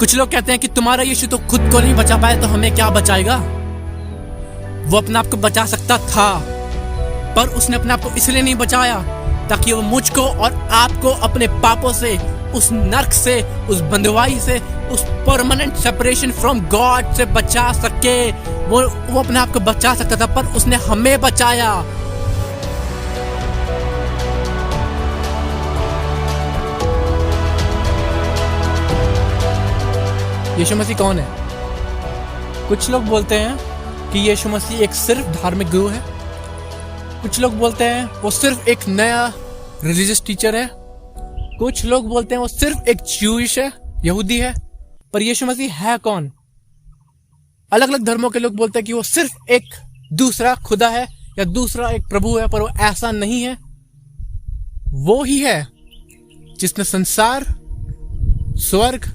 कुछ लोग कहते हैं कि तुम्हारा यीशु तो खुद को नहीं बचा पाए तो हमें क्या बचाएगा। वो अपने आप को बचा सकता था, पर उसने अपने आप को इसलिए नहीं बचाया ताकि वो मुझको और आपको अपने पापों से, उस नर्क से, उस बंदवाई से, उस परमानेंट सेपरेशन फ्रॉम गॉड से बचा सके। वो अपने आप को बचा सकता था, पर उसने हमें बचाया। यीशु मसीह कौन है? कुछ लोग बोलते हैं कि यीशु मसीह एक सिर्फ धार्मिक गुरु है। कुछ लोग बोलते हैं वो सिर्फ एक नया रिलीजियस टीचर है। कुछ लोग बोलते हैं वो सिर्फ एक ज्यूइश है, यहूदी है। पर यीशु मसीह है कौन? अलग अलग धर्मों के लोग बोलते हैं कि वो सिर्फ एक दूसरा खुदा है या दूसरा एक प्रभु है, पर वो ऐसा नहीं है। वो ही है जिसने संसार, स्वर्ग,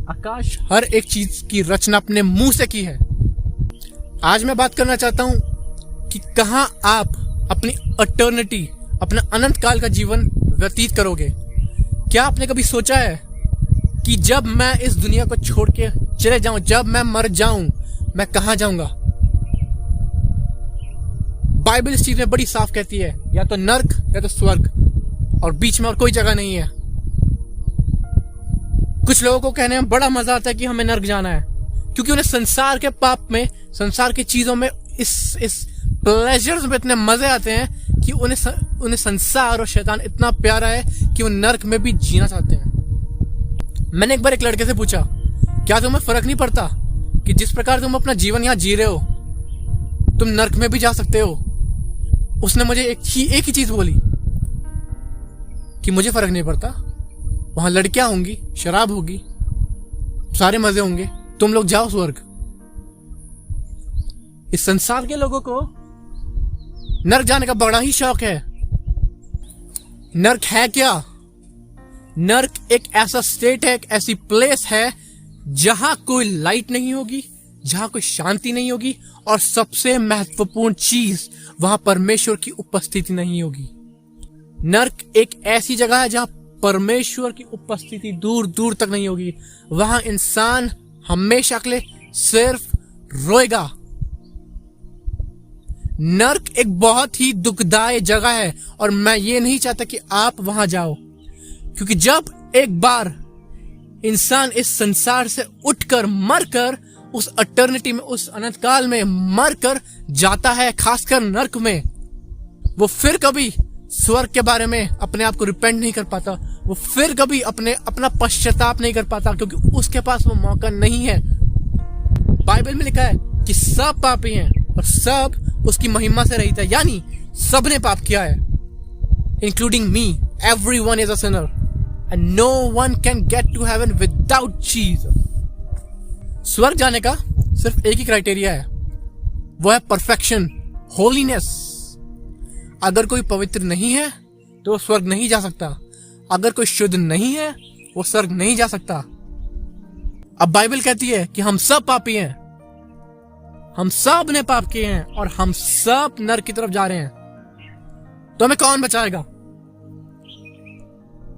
आकाश, हर एक चीज की रचना अपने मुंह से की है। आज मैं बात करना चाहता हूं कि कहां आप अपनी इटर्निटी, अपना अनंत काल का जीवन व्यतीत करोगे। क्या आपने कभी सोचा है कि जब मैं इस दुनिया को छोड़ के चले जाऊं, जब मैं मर जाऊं, मैं कहां जाऊंगा? बाइबल इस चीज में बड़ी साफ कहती है, या तो नर्क या तो स्वर्ग, और बीच में और कोई जगह नहीं है। कुछ लोगों को कहने में बड़ा मजा आता है कि हमें नर्क जाना है, क्योंकि उन्हें संसार के पाप में, संसार की चीजों में, इस प्लेजर्स में इतने मजे आते हैं कि उन्हें संसार और शैतान इतना प्यारा है कि वो नर्क में भी जीना चाहते हैं। मैंने एक बार एक लड़के से पूछा, क्या तुम्हें फर्क नहीं पड़ता कि जिस प्रकार तुम अपना जीवन यहाँ जी रहे हो, तुम नर्क में भी जा सकते हो? उसने मुझे एक ही चीज बोली कि मुझे फर्क नहीं पड़ता, वहां लड़कियां होंगी, शराब होगी, सारे मजे होंगे, तुम लोग जाओ स्वर्ग। इस संसार के लोगों को नर्क जाने का बड़ा ही शौक है। नर्क है क्या? नर्क एक ऐसा स्टेट है, एक ऐसी प्लेस है जहां कोई लाइट नहीं होगी, जहां कोई शांति नहीं होगी, और सबसे महत्वपूर्ण चीज, वहां परमेश्वर की उपस्थिति नहीं होगी। नर्क एक ऐसी जगह है जहां परमेश्वर की उपस्थिति दूर दूर तक नहीं होगी। वहां इंसान हमेशा के लिए सिर्फ रोएगा। नर्क एक बहुत ही दुखदायी जगह है, और मैं ये नहीं चाहता कि आप वहां जाओ, क्योंकि जब एक बार इंसान इस संसार से उठकर, मरकर, उस इटर्निटी में, उस अनंत काल में मरकर जाता है, खासकर नर्क में, वो फिर कभी स्वर्ग के बारे में अपने आप को रिपेंट नहीं कर पाता। वो फिर कभी अपना पश्चाताप नहीं कर पाता, क्योंकि उसके पास वो मौका नहीं है। बाइबल में लिखा है कि सब पापी हैं और सब उसकी महिमा से रहित है, यानी सब ने पाप किया है, including me. Everyone is a sinner and no one can get to heaven without Jesus. स्वर्ग जाने का सिर्फ एक ही क्राइटेरिया है, वो है परफेक्शन, होलीनेस। अगर कोई पवित्र नहीं है तो वो स्वर्ग नहीं जा सकता। अगर कोई शुद्ध नहीं है वो स्वर्ग नहीं जा सकता। अब बाइबल कहती है कि हम सब पापी हैं, हम सब ने पाप किए हैं, और हम सब नर्क की तरफ जा रहे हैं। तो हमें कौन बचाएगा?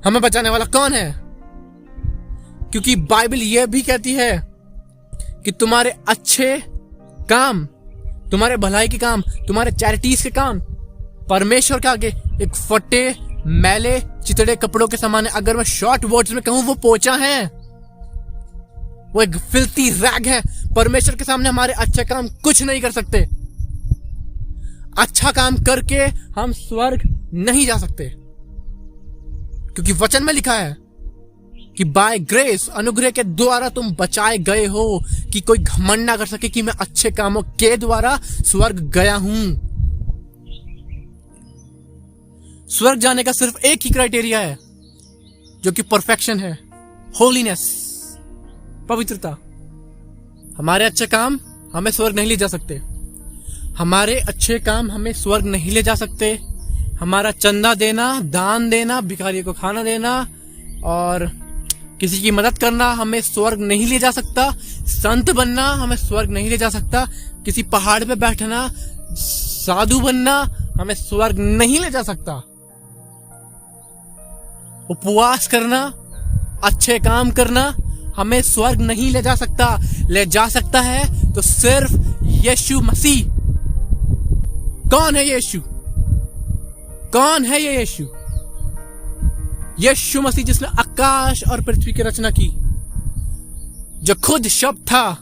हमें बचाने वाला कौन है? क्योंकि बाइबल यह भी कहती है कि तुम्हारे अच्छे काम, तुम्हारे भलाई के काम, तुम्हारे चैरिटीज के काम परमेश्वर के आगे एक फटे, मैले, चितड़े कपड़ों के समान है। अगर मैं शॉर्ट वर्ड्स में कहूं, वो पोचा है, वो एक फिल्थी रैग है। परमेश्वर के सामने हमारे अच्छे काम कुछ नहीं कर सकते। अच्छा काम करके हम स्वर्ग नहीं जा सकते, क्योंकि वचन में लिखा है कि बाय ग्रेस, अनुग्रह के द्वारा तुम बचाए गए हो, कि कोई घमंड ना कर सके कि मैं अच्छे कामों के द्वारा स्वर्ग गया हूं। स्वर्ग जाने का सिर्फ एक ही क्राइटेरिया है, जो कि परफेक्शन है, होलीनेस, पवित्रता। हमारे अच्छे काम हमें स्वर्ग नहीं ले जा सकते। हमारे अच्छे काम हमें स्वर्ग नहीं ले जा सकते। हमारा चंदा देना, दान देना, भिखारियों को खाना देना और किसी की मदद करना हमें स्वर्ग नहीं ले जा सकता। संत बनना हमें स्वर्ग नहीं ले जा सकता। किसी पहाड़ पे बैठना, साधु बनना हमें स्वर्ग नहीं ले जा सकता। उपवास करना, अच्छे काम करना हमें स्वर्ग नहीं ले जा सकता। ले जा सकता है तो सिर्फ यीशु मसीह। कौन है यीशु? कौन है ये यीशु? यीशु मसीह जिसने आकाश और पृथ्वी की रचना की, जो खुद शब्द था,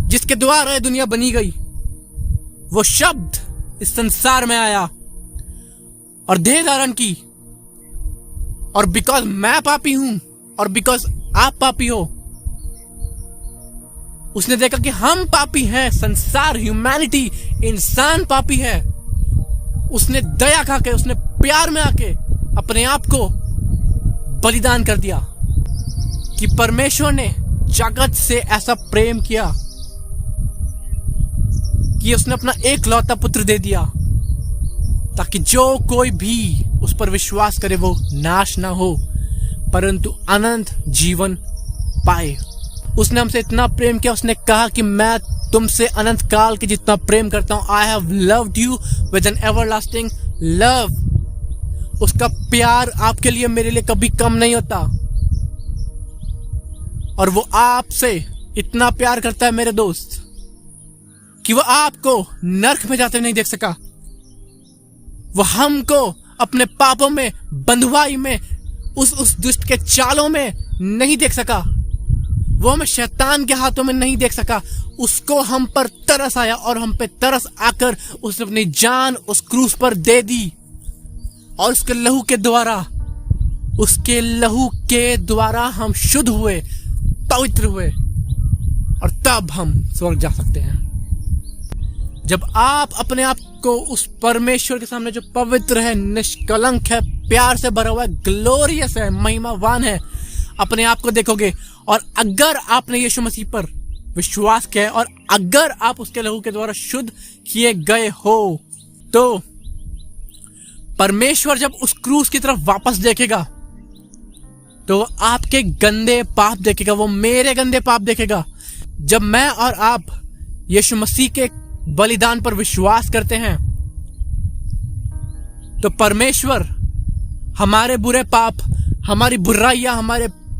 जिसके द्वारा दुनिया बनी गई। वो शब्द इस संसार में आया और देह धारण की। और बिकॉज मैं पापी हूं और बिकॉज आप पापी हो, उसने देखा कि हम पापी हैं, संसार, ह्यूमैनिटी, इंसान पापी है। उसने दया खाके, उसने प्यार में आके अपने आप को बलिदान कर दिया कि परमेश्वर ने जगत से ऐसा प्रेम किया कि उसने अपना एकलौता पुत्र दे दिया, ताकि जो कोई भी उस पर विश्वास करे वो नाश ना हो परंतु अनंत जीवन पाए। उसने हमसे इतना प्रेम किया, उसने कहा कि मैं तुमसे अनंत काल के जितना प्रेम करता हूं, I have loved you with an everlasting love. उसका प्यार आपके लिए, मेरे लिए कभी कम नहीं होता। और वो आपसे इतना प्यार करता है मेरे दोस्त, कि वो आपको नरक में जाते नहीं देख सका। वो हमको अपने पापों में, बंधुआई में, उस दुष्ट के चालों में नहीं देख सका। वो हमें शैतान के हाथों में नहीं देख सका। उसको हम पर तरस आया और हम पे तरस आकर उसने अपनी जान उस क्रूस पर दे दी। और उसके लहू के द्वारा हम शुद्ध हुए, पवित्र हुए, और तब हम स्वर्ग जा सकते हैं। जब आप अपने आप को उस परमेश्वर के सामने, जो पवित्र है, निष्कलंक है, प्यार से भरा हुआ है, ग्लोरियस है, महिमावान है, अपने आप को देखोगे, और अगर आपने यीशु मसीह पर विश्वास किया है और अगर आप उसके लहू के द्वारा शुद्ध किए गए हो, तो परमेश्वर जब उस क्रूस की तरफ वापस देखेगा तो वो आपके गंदे पाप देखेगा, वो मेरे गंदे पाप देखेगा। जब मैं और आप यीशु मसीह के बलिदान पर विश्वास करते हैं तो परमेश्वर हमारे बुरे पाप, हमारी बुराइयां,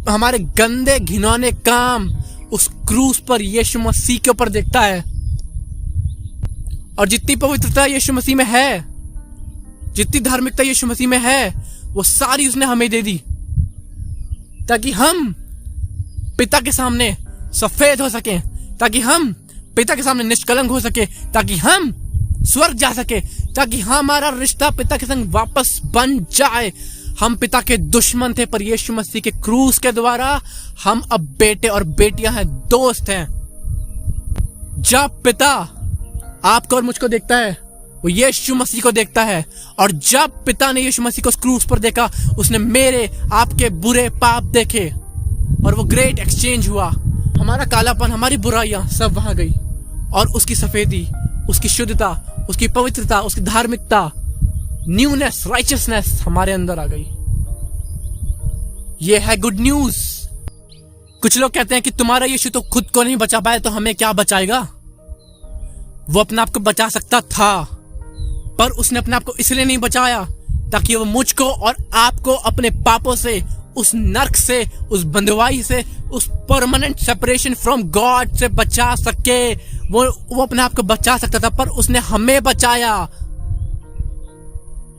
हमारे गंदे घिनौने काम उस क्रूस पर यीशु मसीह के ऊपर देखता है। और जितनी पवित्रता यीशु मसीह में है, जितनी धार्मिकता यीशु मसीह में है, वो सारी उसने हमें दे दी, ताकि हम पिता के सामने सफेद हो सके, ताकि हम पिता के सामने निष्कलंक हो सके, ताकि हम स्वर्ग जा सके, ताकि हमारा रिश्ता पिता के संग वापस बन जाए। हम पिता के दुश्मन थे, पर यीशु मसीह के क्रूस के द्वारा हम अब बेटे और बेटियां हैं, दोस्त हैं। जब पिता आपको और मुझको देखता है, वो यीशु मसीह को देखता है। और जब पिता ने यीशु मसीह को उस क्रूस पर देखा, उसने मेरे आपके बुरे पाप देखे और वो ग्रेट एक्सचेंज हुआ। हमारा कालापन, हमारी बुराइयां सब वहां गई और उसकी सफेदी, उसकी शुद्धता, उसकी पवित्रता, उसकी धार्मिकता, न्यूनेस, राइचियसनेस हमारे अंदर आ गई। ये है गुड न्यूज। कुछ लोग कहते हैं कि तुम्हारा यीशु तो खुद को नहीं बचा पाया, तो हमें क्या बचाएगा? वो अपने आप को बचा सकता था, पर उसने अपने आप को इसलिए नहीं बचाया ताकि वो मुझको और आपको अपने पापों से, उस नर्क से, उस बंधुआई से, उस परमानेंट सेपरेशन फ्रॉम गॉड से बचा सके। वो अपने आप को बचा सकता था, पर उसने हमें बचाया।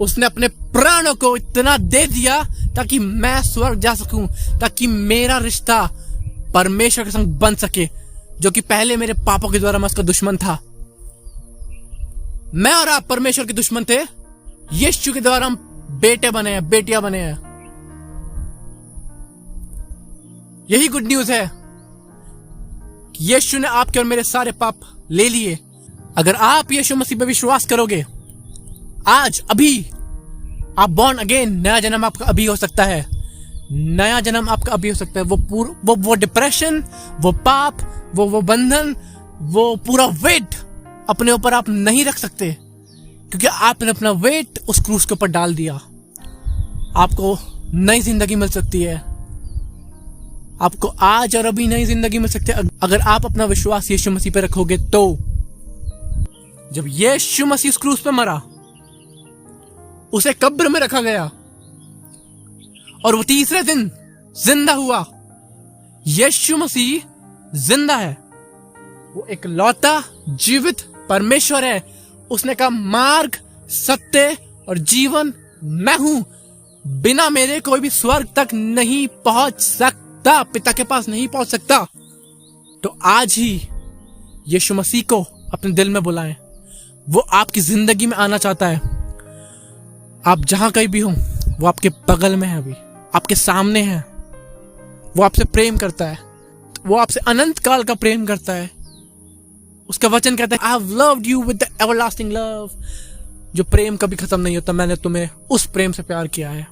उसने अपने प्राणों को इतना दे दिया ताकि मैं स्वर्ग जा सकूं, ताकि मेरा रिश्ता परमेश्वर के संग बन सके, जो कि पहले मेरे पापों के द्वारा मैं उसका दुश्मन था। मैं और आप परमेश्वर के दुश्मन थे, यीशु के द्वारा हम बेटे बने हैं, बेटियां बने हैं। यही गुड न्यूज है कि यीशु ने आपके और मेरे सारे पाप ले लिए। अगर आप यीशु मसीह पर विश्वास करोगे, आज अभी आप बॉर्न अगेन, नया जन्म आपका अभी हो सकता है। नया जन्म आपका अभी हो सकता है। वो डिप्रेशन, वो पाप, वो बंधन, वो पूरा वेट अपने ऊपर आप नहीं रख सकते, क्योंकि आपने अपना वेट उस क्रूस के ऊपर डाल दिया। आपको नई जिंदगी मिल सकती है, आपको आज और अभी नई जिंदगी मिल सकती है अगर आप अपना विश्वास यीशु मसीह पे रखोगे। तो जब यीशु मसीह उस क्रूस पे मरा, उसे कब्र में रखा गया और वो तीसरे दिन जिंदा हुआ। यीशु मसीह जिंदा है, वो एक लौता जीवित परमेश्वर है। उसने कहा मार्ग, सत्य और जीवन मैं हूं, बिना मेरे कोई भी स्वर्ग तक नहीं पहुंच सकता, पिता के पास नहीं पहुंच सकता। तो आज ही यीशु मसीह को अपने दिल में बुलाएं, वो आपकी जिंदगी में आना चाहता है। आप जहां कहीं भी हो, वो आपके बगल में है, अभी आपके सामने है। वो आपसे प्रेम करता है, वो आपसे अनंत काल का प्रेम करता है। उसका वचन कहता है, आई have loved you with the everlasting love, जो प्रेम कभी खत्म नहीं होता, मैंने तुम्हें उस प्रेम से प्यार किया है।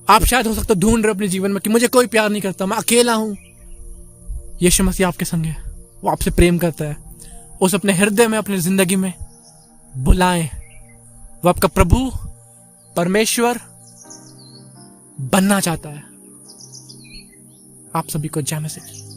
आप शायद हो सकता ढूंढ रहे हो अपने जीवन में कि मुझे कोई प्यार नहीं करता, मैं अकेला हूं। यीशु मसीह आपके संग है, वो आपसे प्रेम करता है। उस अपने हृदय में, अपनी जिंदगी में बुलाएं। वो आपका प्रभु परमेश्वर बनना चाहता है। आप सभी को जय मसीह।